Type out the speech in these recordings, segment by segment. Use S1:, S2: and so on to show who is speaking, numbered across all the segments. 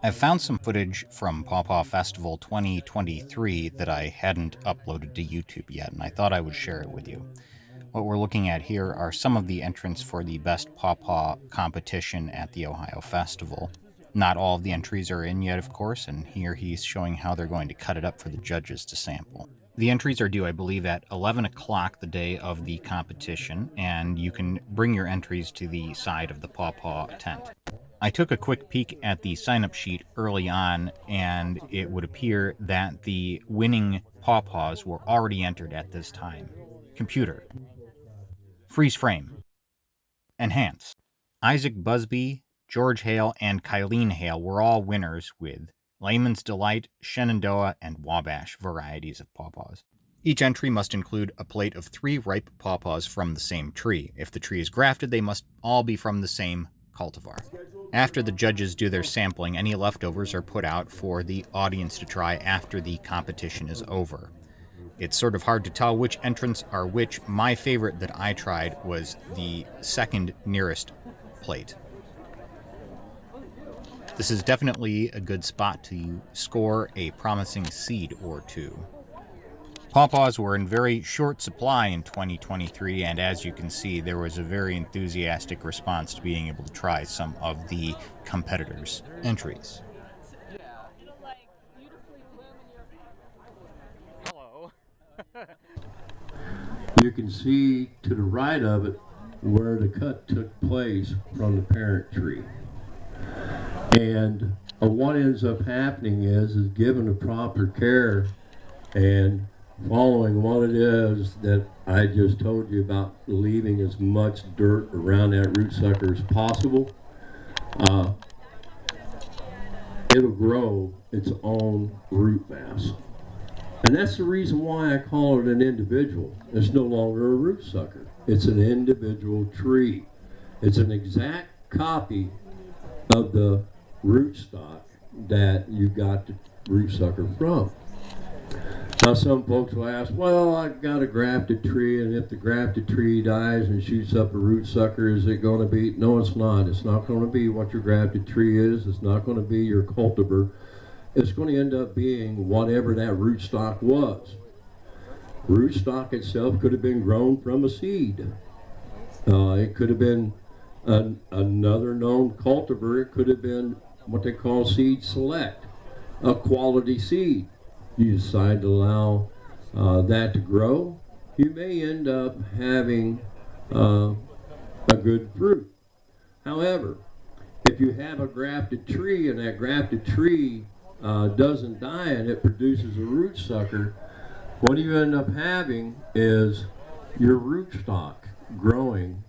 S1: I've found some footage from Pawpaw Festival 2023 that I hadn't uploaded to YouTube yet, and I thought I would share it with you. What we're looking at here are some of the entrants for the Best Pawpaw Competition at the Ohio Festival. Not all of the entries are in yet, of course, and here he's showing how they're going to cut it up for the judges to sample. The entries are due, I believe, at 11 o'clock the day of the competition, and you can bring your entries to the side of the Pawpaw tent. I took a quick peek at the sign-up sheet early on, and it would appear that the winning pawpaws were already entered at this time. Computer. Freeze frame. Enhance. Isaac Busby, George Hale, and Kyleen Hale were all winners with Layman's Delight, Shenandoah, and Wabash varieties of pawpaws. Each entry must include a plate of 3 ripe pawpaws from the same tree. If the tree is grafted, they must all be from the same cultivar. After the judges do their sampling, any leftovers are put out for the audience to try after the competition is over. It's sort of hard to tell which entrants are which. My favorite that I tried was the second nearest plate. This is definitely a good spot to score a promising seed or two. Pawpaws were in very short supply in 2023, and as you can see, there was a very enthusiastic response to being able to try some of the competitors' entries.
S2: Hello.
S3: You can see to the right of it where the cut took place from the parent tree. And what ends up happening is given the proper care and following what it is that I just told you about, leaving as much dirt around that root sucker as possible, it'll grow its own root mass. And that's the reason why I call it an individual. It's no longer a root sucker. It's an individual tree. It's an exact copy of the rootstock that you got the root sucker from. Now some folks will ask, well, I've got a grafted tree, and if the grafted tree dies and shoots up a root sucker, is it going to be? No, it's not. It's not going to be what your grafted tree is. It's not going to be your cultivar. It's going to end up being whatever that rootstock was. Rootstock itself could have been grown from a seed. It could have been another known cultivar. It could have been what they call seed select, a quality seed. You decide to allow that to grow, you may end up having a good fruit. However, if you have a grafted tree and that grafted tree doesn't die and it produces a root sucker, what you end up having is your rootstock growing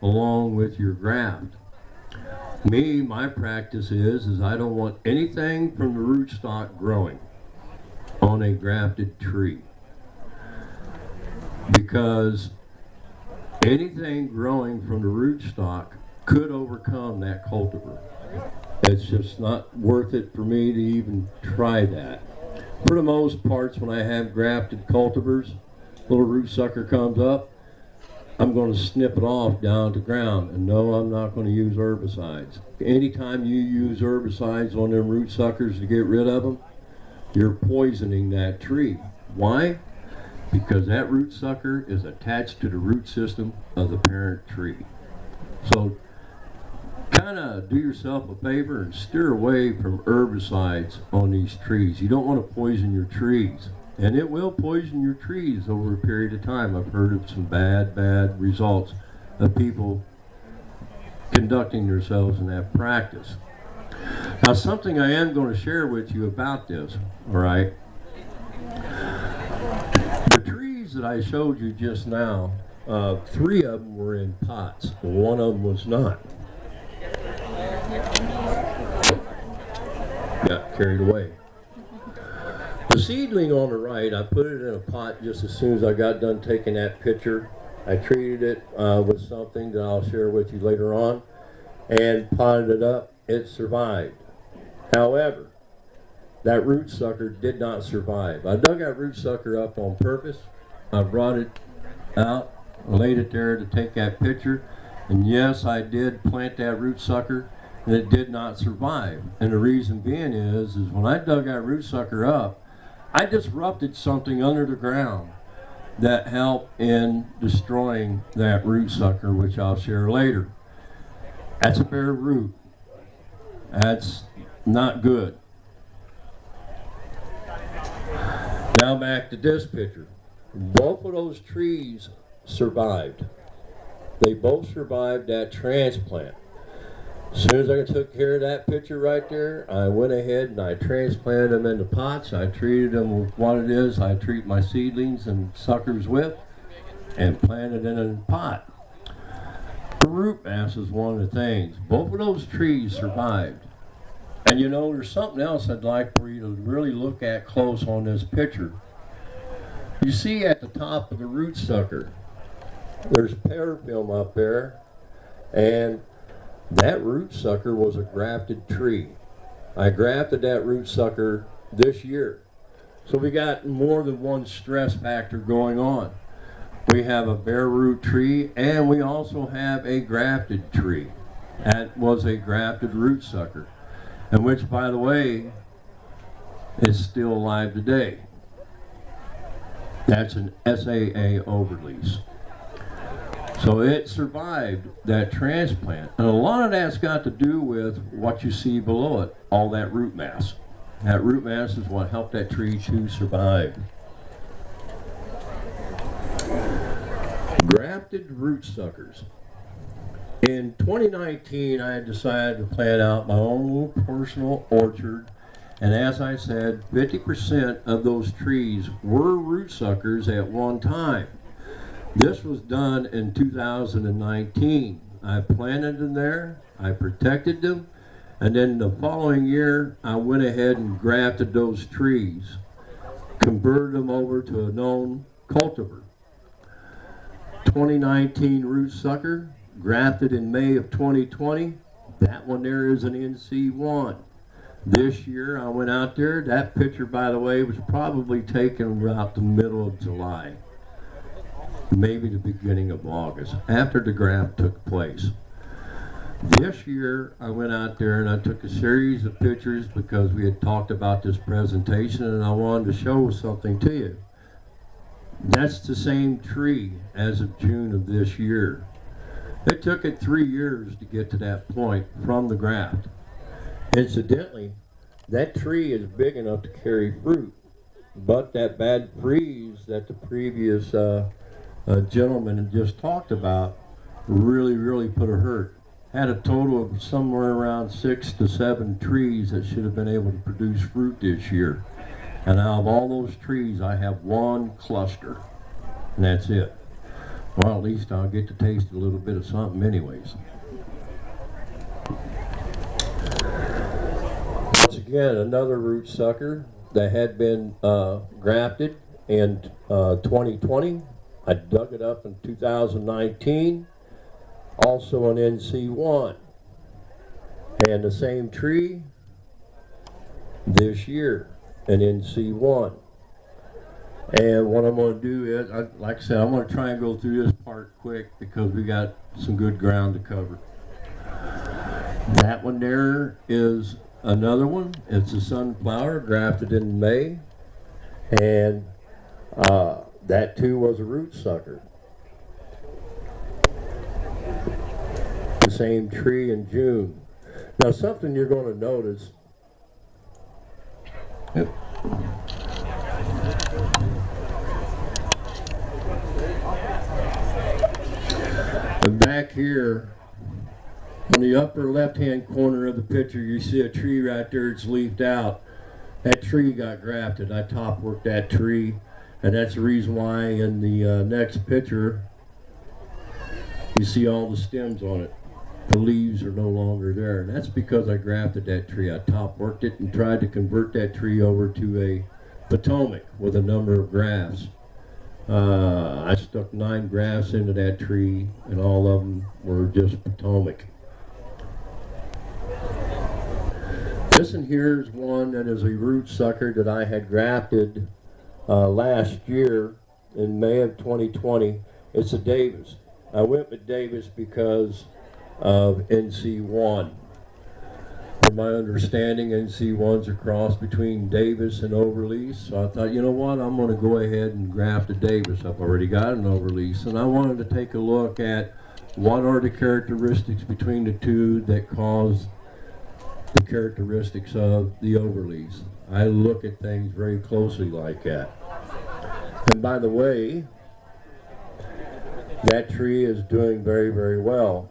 S3: along with your graft. My practice is I don't want anything from the rootstock growing on a grafted tree, because anything growing from the rootstock could overcome that cultivar. It's just not worth it for me to even try that. For the most parts, when I have grafted cultivars, little root sucker comes up, I'm going to snip it off down to ground. And no, I'm not going to use herbicides. Anytime you use herbicides on them root suckers to get rid of them, you're poisoning that tree. Why? Because that root sucker is attached to the root system of the parent tree. So kind of do yourself a favor and steer away from herbicides on these trees. You don't want to poison your trees. And it will poison your trees over a period of time. I've heard of some bad results of people conducting themselves in that practice. Now, something I am going to share with you about this, all right? The trees that I showed you just now, 3 of them were in pots, and 1 of them was not. Got carried away. The seedling on the right, I put it in a pot just as soon as I got done taking that picture. I treated it with something that I'll share with you later on, and potted it up. It survived. However, that root sucker did not survive. I dug that root sucker up on purpose. I brought it out, laid it there to take that picture, and yes, I did plant that root sucker and it did not survive. And the reason being is when I dug that root sucker up, I disrupted something under the ground that helped in destroying that root sucker, which I'll share later. That's a bare root. That's not good. Now back to this picture. Both of those trees survived. They both survived that transplant. As soon as I took care of that picture right there, I went ahead and I transplanted them into pots. I treated them with what it is I treat my seedlings and suckers with, and planted in a pot. The root mass is one of the things. Both of those trees survived. And you know, there's something else I'd like for you to really look at close on this picture. You see at the top of the root sucker, there's parafilm up there, and that root sucker was a grafted tree. I grafted that root sucker this year. So we got more than one stress factor going on. We have a bare root tree, and we also have a grafted tree. That was a grafted root sucker, and which, by the way, is still alive today. That's an SAA overlease. So it survived that transplant. And a lot of that's got to do with what you see below it, all that root mass. That root mass is what helped that tree to survive. Grafted root suckers. In 2019, I decided to plant out my own little personal orchard. And as I said, 50% of those trees were root suckers at one time. This was done in 2019. I planted them there, I protected them, and then the following year I went ahead and grafted those trees, converted them over to a known cultivar. 2019 root sucker, grafted in May of 2020. That one there is an NC1. This year I went out there, that picture, by the way, was probably taken about the middle of July. Maybe the beginning of August, after the graft took place. This year, I went out there and I took a series of pictures because we had talked about this presentation and I wanted to show something to you. That's the same tree as of June of this year. It took it 3 years to get to that point from the graft. Incidentally, that tree is big enough to carry fruit, but that bad freeze that the previous gentleman had just talked about really put a hurt. Had a total of somewhere around 6 to 7 trees that should have been able to produce fruit this year. And out of all those trees, I have one cluster, and that's it. Well, at least I'll get to taste a little bit of something anyways. Once again, another root sucker that had been grafted in 2020. I dug it up in 2019, also an NC1, and the same tree this year, an NC1. And what I'm going to do is, like I said, I'm going to try and go through this part quick because we got some good ground to cover. That one there is another one. It's a sunflower grafted in May, and that too was a root sucker. The same tree in June. Now something you're going to notice. Yep. And back here, on the upper left-hand corner of the picture, you see a tree right there. It's leafed out. That tree got grafted. I top worked that tree. And that's the reason why in the next picture, you see all the stems on it. The leaves are no longer there. And that's because I grafted that tree. I top worked it and tried to convert that tree over to a Potomac with a number of grafts. I stuck 9 grafts into that tree, and all of them were just Potomac. This one here is one that is a root sucker that I had grafted last year in May of 2020. It's a Davis. I went with Davis because of NC1. From my understanding, NC1's a cross between Davis and Overlease. So I thought, you know what, I'm going to go ahead and graft a Davis. I've already got an Overlease, and I wanted to take a look at what are the characteristics between the two that cause the characteristics of the Overlease. I look at things very closely like that. And by the way, that tree is doing very, very well.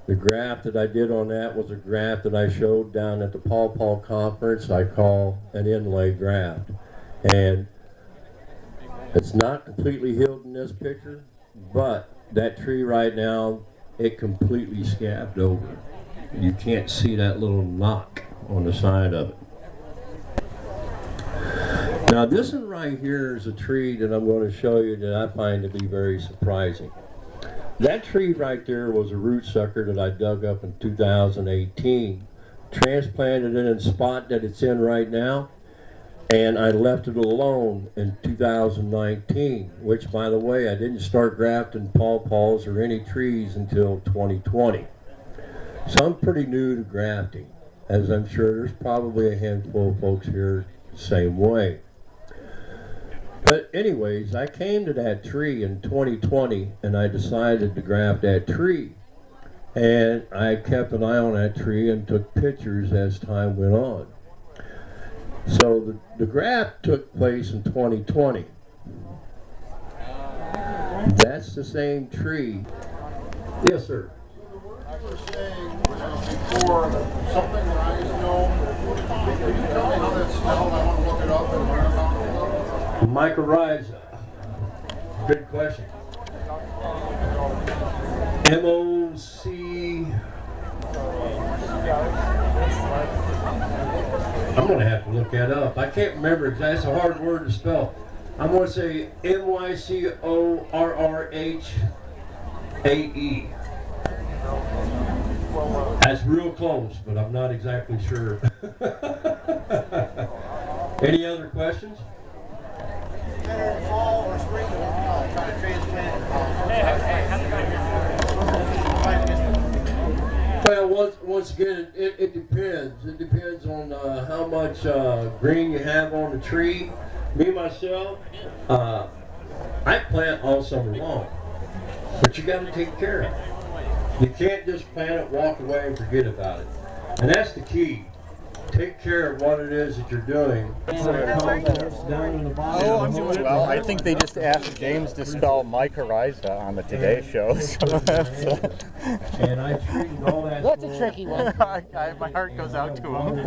S3: The graft that I did on that was a graft that I showed down at the Pawpaw Conference. I call an inlay graft. And it's not completely healed in this picture, but that tree right now, it completely scabbed over. You can't see that little knock on the side of it. Now this one right here is a tree that I'm going to show you that I find to be very surprising. That tree right there was a root sucker that I dug up in 2018, transplanted it in the spot that it's in right now, and I left it alone in 2019, which, by the way, I didn't start grafting pawpaws or any trees until 2020. So I'm pretty new to grafting, as I'm sure there's probably a handful of folks here the same way. But anyways, I came to that tree in 2020 and I decided to graft that tree. And I kept an eye on that tree and took pictures as time went on. So the graft took place in 2020. That's the same tree. Yes, sir.
S2: I was saying before something that I know, can you tell me how that's spelled? I want to look it up and learn about it.
S3: Mycorrhiza. Good question. M-O-C... I'm going to have to look that up. I can't remember exactly. That's a hard word to spell. I'm going to say M-Y-C-O-R-R-H-A-E. That's real close, but I'm not exactly sure. Any other questions?
S2: Fall or spring, try to transplant.
S3: Well, once again, it depends. It depends on how much green you have on the tree. Me, myself, I plant all summer long, but you got to take care of it. You can't just plant it, walk away, and forget about it. And that's the key. Take care of what it is that you're doing.
S4: Oh, I'm doing well. I think they just asked James to spell mycorrhiza on the Today Show.
S3: And I treated all that.
S5: That's a tricky one.
S4: My heart goes out to him.